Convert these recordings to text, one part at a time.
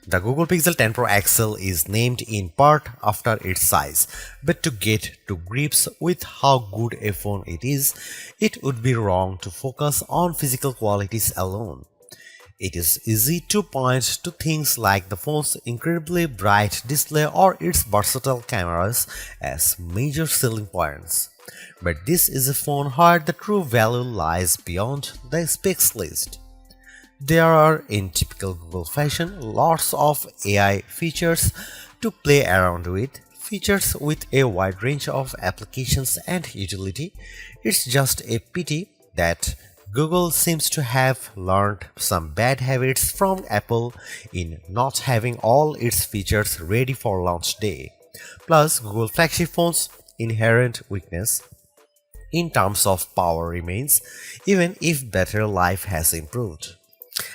The Google Pixel 10 Pro XL is named in part after its size, but to get to grips with how good a phone it is, it would be wrong to focus on physical qualities alone. It is easy to point to things like the phone's incredibly bright display or its versatile cameras as major selling points. But this is a phone where the true value lies beyond the specs list. There are, in typical Google fashion, lots of AI features to play around with, features with a wide range of applications and utility. It's just a pity that Google seems to have learned some bad habits from Apple in not having all its features ready for launch day. Plus, Google flagship phones' inherent weakness in terms of power remains, even if battery life has improved.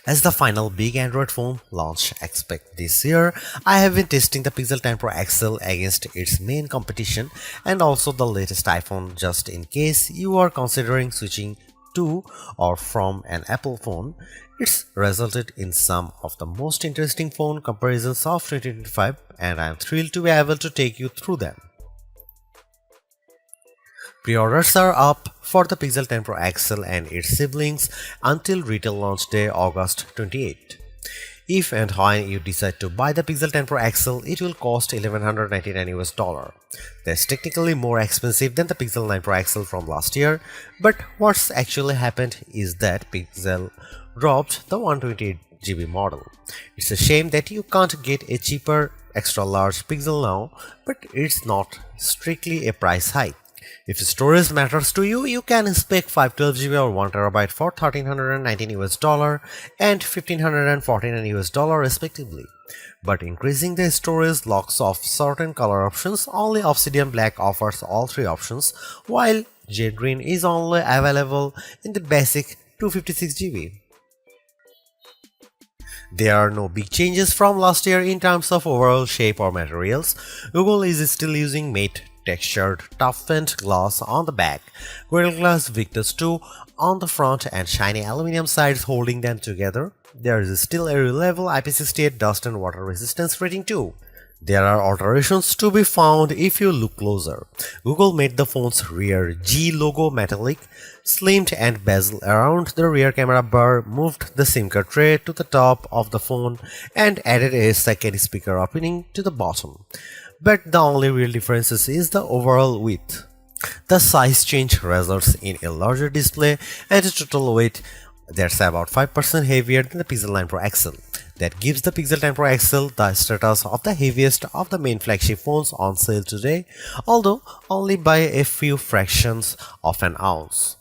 As the final big Android phone launch expect this year, I have been testing the Pixel 10 Pro XL against its main competition and also the latest iPhone just in case you are considering switching to or from an Apple phone. It's resulted in some of the most interesting phone comparisons of 2025 and I am thrilled to be able to take you through them. Pre-orders are up for the Pixel 10 Pro XL and its siblings until retail launch day August 28. If and when you decide to buy the Pixel 10 Pro XL, it will cost $1,199. That's technically more expensive than the Pixel 9 Pro XL from last year, but what's actually happened is that Pixel dropped the 128GB model. It's a shame that you can't get a cheaper extra large Pixel now, but it's not strictly a price hike. If storage matters to you, you can spec 512GB or 1TB for $1,319 and $1,549 respectively. But increasing the storage locks off certain color options. Only Obsidian Black offers all three options, while Jade Green is only available in the basic 256GB. There are no big changes from last year in terms of overall shape or materials. Google is still using matte textured toughened glass on the back, Gorilla Glass Victus 2 on the front and shiny aluminum sides holding them together. There is still a reliable IP68 dust and water resistance rating too. There are alterations to be found if you look closer. Google made the phone's rear G logo metallic, slimmed and bezel around the rear camera bar, moved the SIM card tray to the top of the phone and added a second speaker opening to the bottom. But the only real difference is the overall width. The size change results in a larger display and a total weight that's about 5% heavier than the Pixel 9 Pro XL. That gives the Pixel 10 Pro XL the status of the heaviest of the main flagship phones on sale today, although only by a few fractions of an ounce.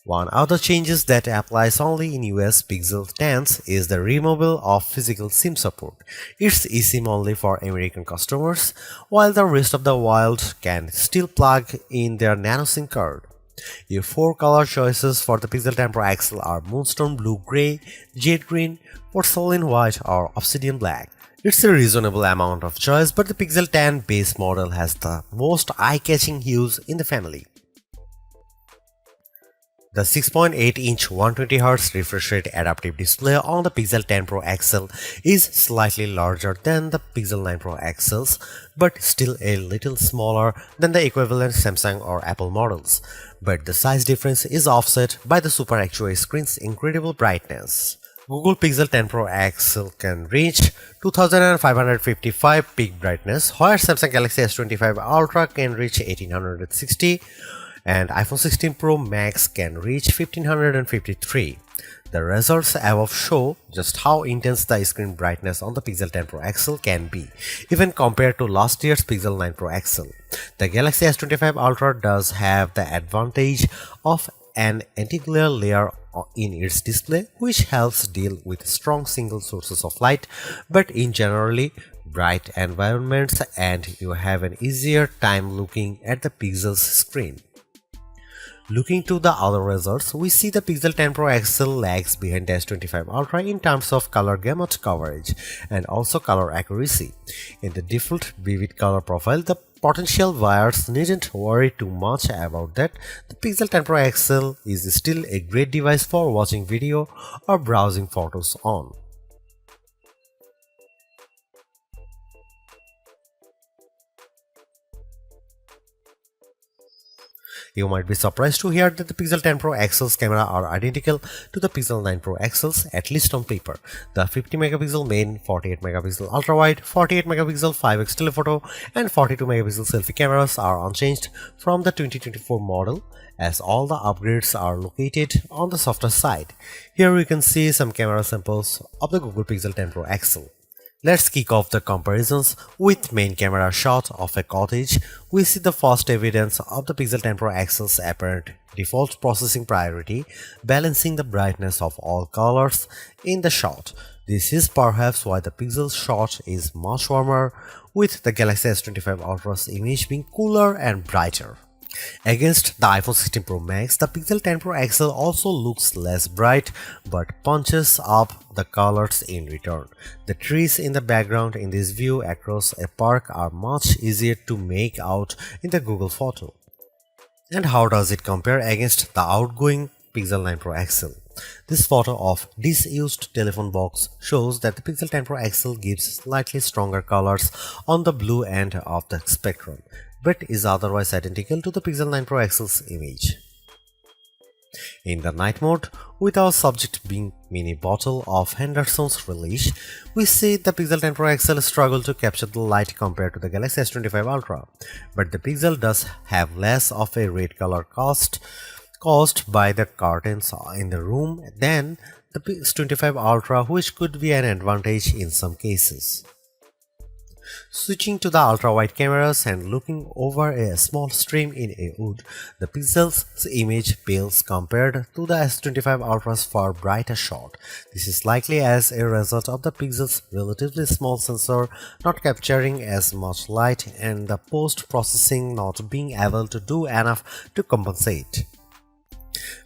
One other changes that applies only in US Pixel 10s is the removal of physical SIM support. It's eSIM only for American customers, while the rest of the world can still plug in their nano SIM card. Your four color choices for the Pixel 10 Pro XL are Moonstone Blue Gray, Jade Green, Porcelain White or Obsidian Black. It's a reasonable amount of choice, but the Pixel 10 base model has the most eye-catching hues in the family. The 6.8-inch 120Hz refresh rate adaptive display on the Pixel 10 Pro XL is slightly larger than the Pixel 9 Pro XLs, but still a little smaller than the equivalent Samsung or Apple models. But the size difference is offset by the Super Actua screen's incredible brightness. Google Pixel 10 Pro XL can reach 2555 peak brightness, while Samsung Galaxy S25 Ultra can reach 1860. And iPhone 16 Pro Max can reach 1553. The results above show just how intense the screen brightness on the Pixel 10 Pro XL can be, even compared to last year's Pixel 9 Pro XL. The Galaxy S25 Ultra does have the advantage of an anti-glare layer in its display, which helps deal with strong single sources of light, but in generally bright environments, and you have an easier time looking at the Pixel's screen. Looking to the other results, we see the Pixel 10 Pro XL lags behind the S25 Ultra in terms of color gamut coverage and also color accuracy. In the default vivid color profile, the potential buyers needn't worry too much about that. The Pixel 10 Pro XL is still a great device for watching video or browsing photos on. You might be surprised to hear that the Pixel 10 Pro XL's camera are identical to the Pixel 9 Pro XL's, at least on paper. The 50 megapixel main, 48 megapixel ultra-wide, 48 megapixel 5x telephoto and 42 megapixel selfie cameras are unchanged from the 2024 model, as all the upgrades are located on the softer side. Here we can see some camera samples of the Google Pixel 10 Pro XL. Let's kick off the comparisons with main camera shot of a cottage. We see the first evidence of the Pixel 10 Pro XL's apparent default processing priority, balancing the brightness of all colors in the shot. This is perhaps why the Pixel shot is much warmer, with the Galaxy S25 Ultra's image being cooler and brighter. Against the iPhone 16 Pro Max, the Pixel 10 Pro XL also looks less bright but punches up the colors in return. The trees in the background in this view across a park are much easier to make out in the Google photo. And how does it compare against the outgoing Pixel 9 Pro XL? This photo of disused telephone box shows that the Pixel 10 Pro XL gives slightly stronger colors on the blue end of the spectrum, but is otherwise identical to the Pixel 9 Pro XL's image. In the night mode, with our subject being mini bottle of Henderson's relish, we see the Pixel 10 Pro XL struggle to capture the light compared to the Galaxy S25 Ultra, but the Pixel does have less of a red color caused by the curtains in the room than the S25 Ultra, which could be an advantage in some cases. Switching to the ultra-wide cameras and looking over a small stream in a wood, the Pixel's image pales compared to the S25 Ultra's far brighter shot. This is likely as a result of the Pixel's relatively small sensor not capturing as much light and the post-processing not being able to do enough to compensate.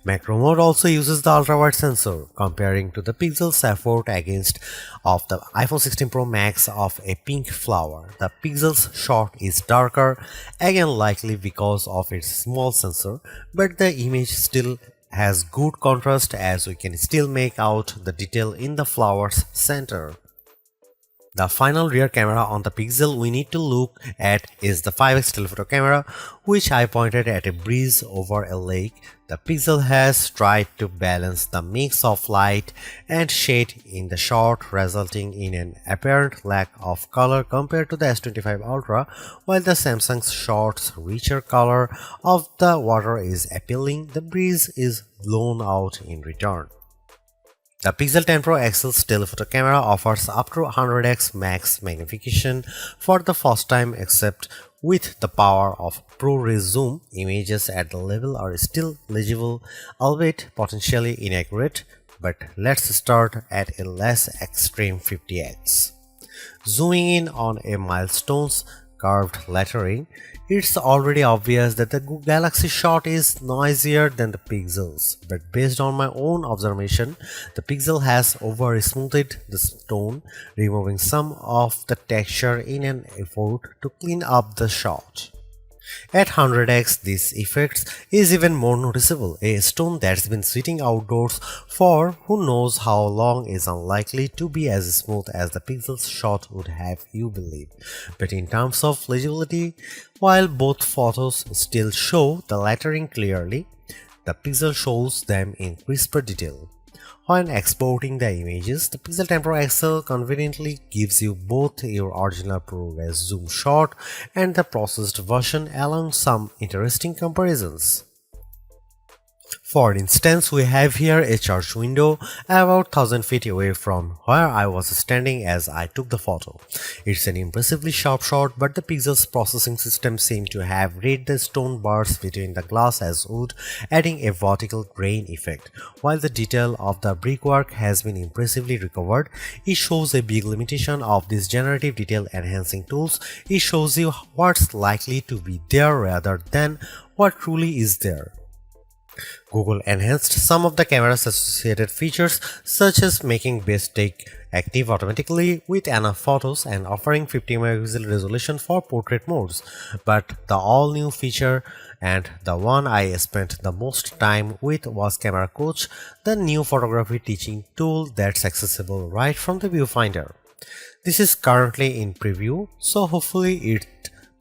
Macro mode also uses the ultra-wide sensor, comparing to the Pixel's effort against of the iPhone 16 Pro Max of a pink flower. The Pixel's shot is darker, again likely because of its small sensor, but the image still has good contrast as we can still make out the detail in the flower's center. The final rear camera on the Pixel we need to look at is the 5x telephoto camera, which I pointed at a breeze over a lake. The Pixel has tried to balance the mix of light and shade in the shot, resulting in an apparent lack of color compared to the S25 Ultra, while the Samsung's shot's richer color of the water is appealing. The breeze is blown out in return. The Pixel 10 Pro XL's telephoto camera offers up to 100x max magnification for the first time, except with the power of ProRes zoom. Images at the level are still legible, albeit potentially inaccurate, but let's start at a less extreme 50x. Zooming in on a milestone's curved lettering, it's already obvious that the Galaxy shot is noisier than the Pixel's, but based on my own observation, the Pixel has over-smoothed the stone, removing some of the texture in an effort to clean up the shot. At 100x, this effect is even more noticeable. A stone that's been sitting outdoors for who knows how long is unlikely to be as smooth as the Pixel's shot would have you believe. But in terms of legibility, while both photos still show the lettering clearly, the Pixel shows them in crisper detail. When exporting the images, the Pixel 10 Pro XL conveniently gives you both your original ProRes zoom shot and the processed version, along some interesting comparisons. For instance, we have here a church window about 1000 feet away from where I was standing as I took the photo. It's an impressively sharp shot, but the Pixel's processing system seemed to have read the stone bars between the glass as wood, adding a vertical grain effect. While the detail of the brickwork has been impressively recovered, it shows a big limitation of these generative detail enhancing tools. It shows you what's likely to be there rather than what truly is there. Google enhanced some of the camera's associated features, such as making best take active automatically with enough photos and offering 50 megapixel resolution for portrait modes. But the all-new feature, and the one I spent the most time with, was Camera Coach, the new photography teaching tool that's accessible right from the viewfinder. This is currently in preview, so hopefully it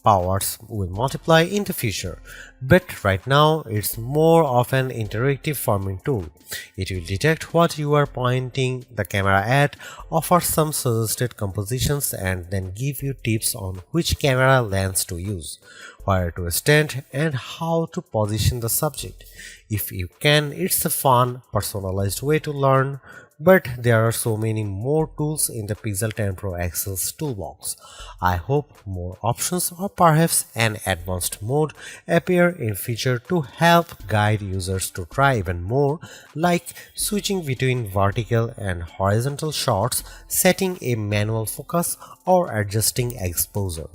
powers will multiply in the future, but right now it's more of an interactive forming tool. It will detect what you are pointing the camera at, offer some suggested compositions, and then give you tips on which camera lens to use, where to stand, and how to position the subject. If you can, it's a fun, personalized way to learn, but there are so many more tools in the Pixel 10 Pro XL's toolbox. I hope more options or perhaps an advanced mode appear in future to help guide users to try even more, like switching between vertical and horizontal shots, setting a manual focus, or adjusting exposure.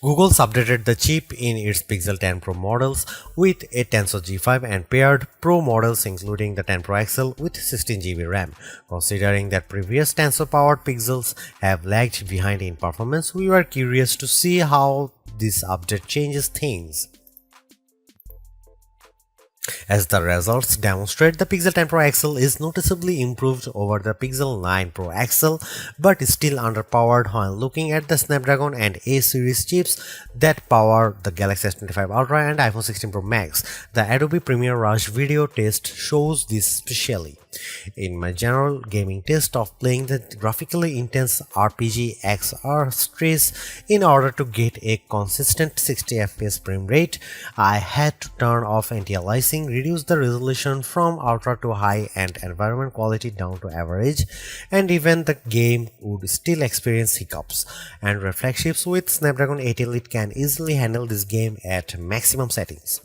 Google's updated the chip in its Pixel 10 Pro models with a Tensor G5 and paired Pro models including the 10 Pro XL with 16GB RAM. Considering that previous Tensor-powered Pixels have lagged behind in performance, we were curious to see how this update changes things. As the results demonstrate, the Pixel 10 Pro XL is noticeably improved over the Pixel 9 Pro XL, but is still underpowered when looking at the Snapdragon and A series chips that power the Galaxy S25 Ultra and iPhone 16 Pro Max. The Adobe Premiere Rush video test shows this specially. In my general gaming test of playing the graphically intense RPG XR Stress in order to get a consistent 60 FPS frame rate, I had to turn off anti-aliasing, reduce the resolution from ultra to high and environment quality down to average, and even the game would still experience hiccups. And reflections with Snapdragon 8 Elite can easily handle this game at maximum settings.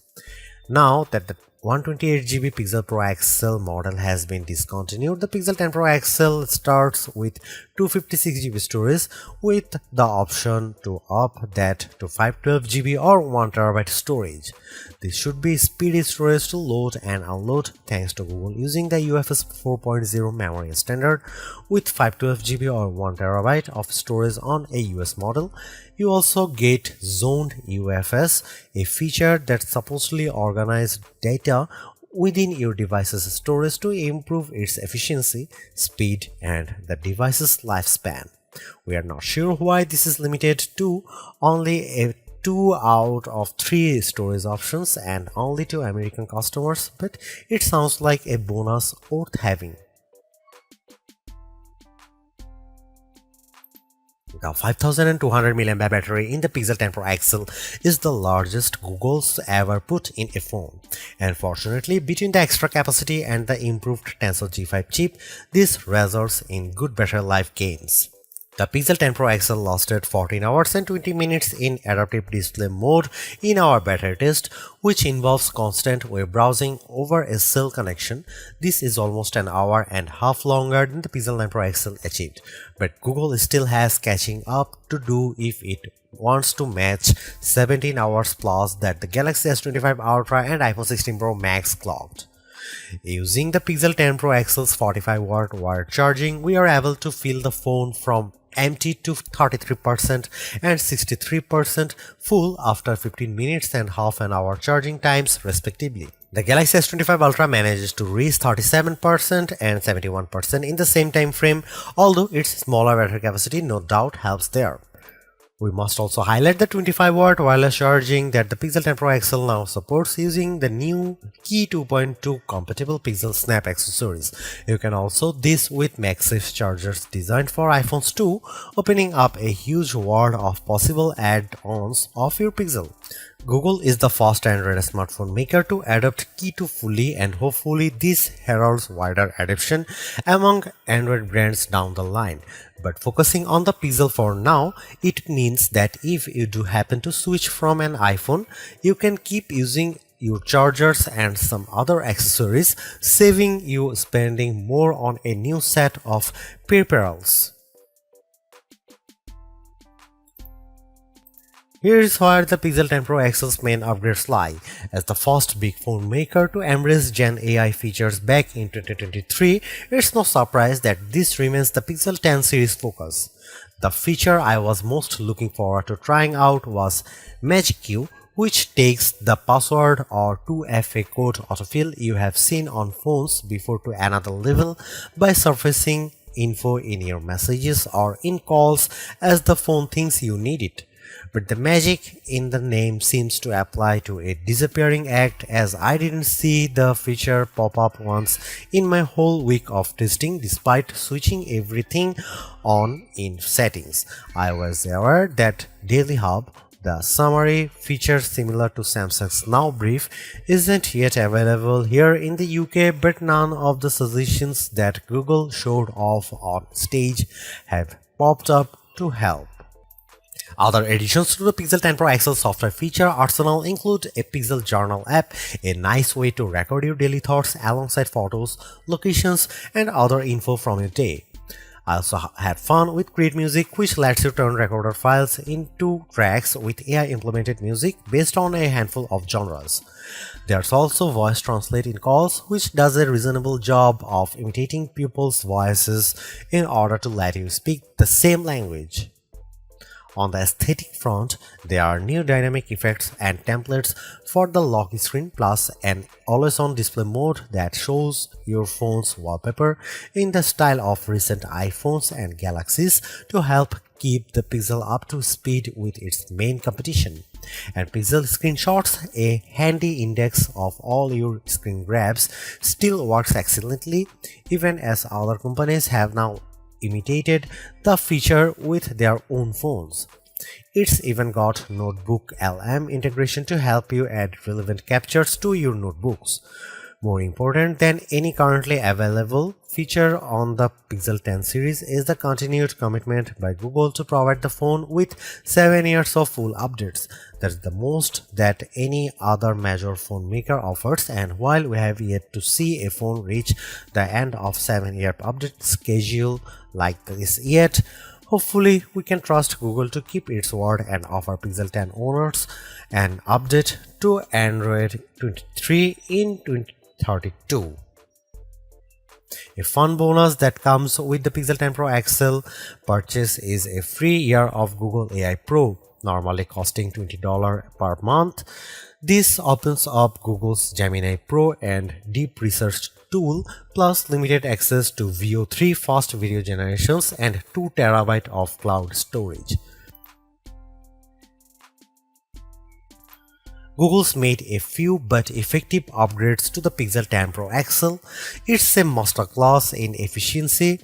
Now that the 128GB Pixel Pro XL model has been discontinued, the Pixel 10 Pro XL starts with 256GB storage with the option to up that to 512GB or 1TB storage. This should be speedy storage to load and unload thanks to Google using the UFS 4.0 memory standard with 512GB or 1TB of storage on a US model. You also get zoned UFS, a feature that supposedly organizes data within your device's storage to improve its efficiency, speed, and the device's lifespan. We are not sure why this is limited to only a 2 out of 3 storage options and only to American customers, but it sounds like a bonus worth having. The 5200 mAh battery in the Pixel 10 Pro XL is the largest Google's ever put in a phone. And fortunately, between the extra capacity and the improved Tensor G5 chip, this results in good battery life gains. The Pixel 10 Pro XL lasted 14 hours and 20 minutes in adaptive display mode in our beta test, which involves constant web browsing over a cell connection. This is almost an hour and a half longer than the Pixel 9 Pro XL achieved, but Google still has catching up to do if it wants to match 17 hours plus that the Galaxy S25 Ultra and iPhone 16 Pro Max clocked. Using the Pixel 10 Pro XL's 45-watt wired charging, we are able to fill the phone from empty to 33% and 63% full after 15 minutes and half an hour charging times respectively. The Galaxy S25 Ultra manages to reach 37% and 71% in the same time frame, although its smaller battery capacity no doubt helps there. We must also highlight the 25-watt wireless charging that the Pixel 10 Pro XL now supports using the new Key 2.2 compatible Pixel Snap accessories. You can also this with MagSafe chargers designed for iPhones too, opening up a huge world of possible add-ons of your Pixel. Google is the first Android smartphone maker to adopt Key 2 fully, and hopefully this heralds wider adoption among Android brands down the line. But focusing on the Pixel for now, it means that if you do happen to switch from an iPhone, you can keep using your chargers and some other accessories, saving you spending more on a new set of peripherals. Here is where the Pixel 10 Pro XL's main upgrades lie. As the first big phone maker to embrace Gen AI features back in 2023, it's no surprise that this remains the Pixel 10 series focus. The feature I was most looking forward to trying out was Magic Q, which takes the password or 2FA code autofill you have seen on phones before to another level by surfacing info in your messages or in calls as the phone thinks you need it. But the magic in the name seems to apply to a disappearing act, as I didn't see the feature pop up once in my whole week of testing despite switching everything on in settings. I was aware that Daily Hub, the summary feature similar to Samsung's Now Brief, isn't yet available here in the UK, but none of the suggestions that Google showed off on stage have popped up to help. Other additions to the Pixel 10 Pro XL software feature arsenal include a Pixel Journal app, a nice way to record your daily thoughts alongside photos, locations, and other info from your day. I also had fun with Create Music, which lets you turn recorder files into tracks with AI-implemented music based on a handful of genres. There's also Voice Translate in calls, which does a reasonable job of imitating people's voices in order to let you speak the same language. On the aesthetic front, there are new dynamic effects and templates for the lock screen, plus an always-on display mode that shows your phone's wallpaper in the style of recent iPhones and Galaxies to help keep the Pixel up to speed with its main competition. And Pixel Screenshots, a handy index of all your screen grabs, still works excellently, even as other companies have now imitated the feature with their own phones. It's even got Notebook LM integration to help you add relevant captures to your notebooks. More important than any currently available feature on the Pixel 10 series is the continued commitment by Google to provide the phone with 7 years of full updates. That's the most that any other major phone maker offers, and while we have yet to see a phone reach the end of 7-year update schedule like this yet, hopefully we can trust Google to keep its word and offer Pixel 10 owners an update to Android 23 in 2032. A fun bonus that comes with the Pixel 10 Pro XL purchase is a free year of Google AI Pro, normally costing $20 per month. This opens up Google's Gemini Pro and Deep Research tool, plus limited access to VO3 fast video generations and 2 TB of cloud storage. Google's made a few but effective upgrades to the Pixel 10 Pro XL. It's a masterclass in efficiency.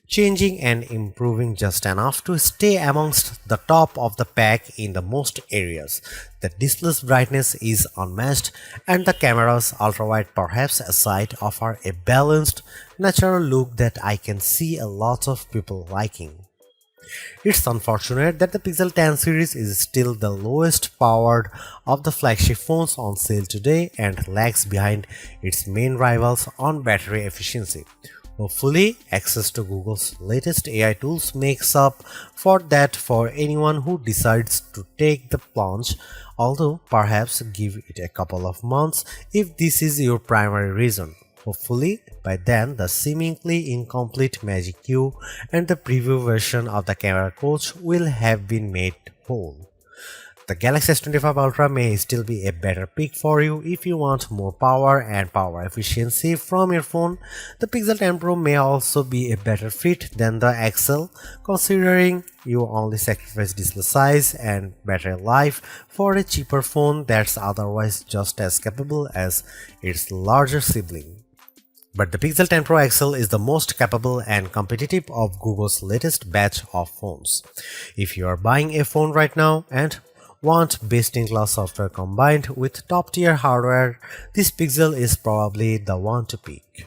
changing and improving just enough to stay amongst the top of the pack in the most areas. The display's brightness is unmatched, and the camera's ultrawide perhaps aside offer a balanced, natural look that I can see a lot of people liking. It's unfortunate that the Pixel 10 series is still the lowest powered of the flagship phones on sale today and lags behind its main rivals on battery efficiency. Hopefully, access to Google's latest AI tools makes up for that for anyone who decides to take the plunge, although perhaps give it a couple of months if this is your primary reason. Hopefully, by then the seemingly incomplete Magic Q and the preview version of the camera coach will have been made whole. The Galaxy S25 Ultra may still be a better pick for you if you want more power and power efficiency from your phone. The Pixel 10 Pro may also be a better fit than the XL, considering you only sacrifice display size and battery life for a cheaper phone that's otherwise just as capable as its larger sibling. But the Pixel 10 Pro XL is the most capable and competitive of Google's latest batch of phones. If you are buying a phone right now and want best-in-class software combined with top-tier hardware, this Pixel is probably the one to pick.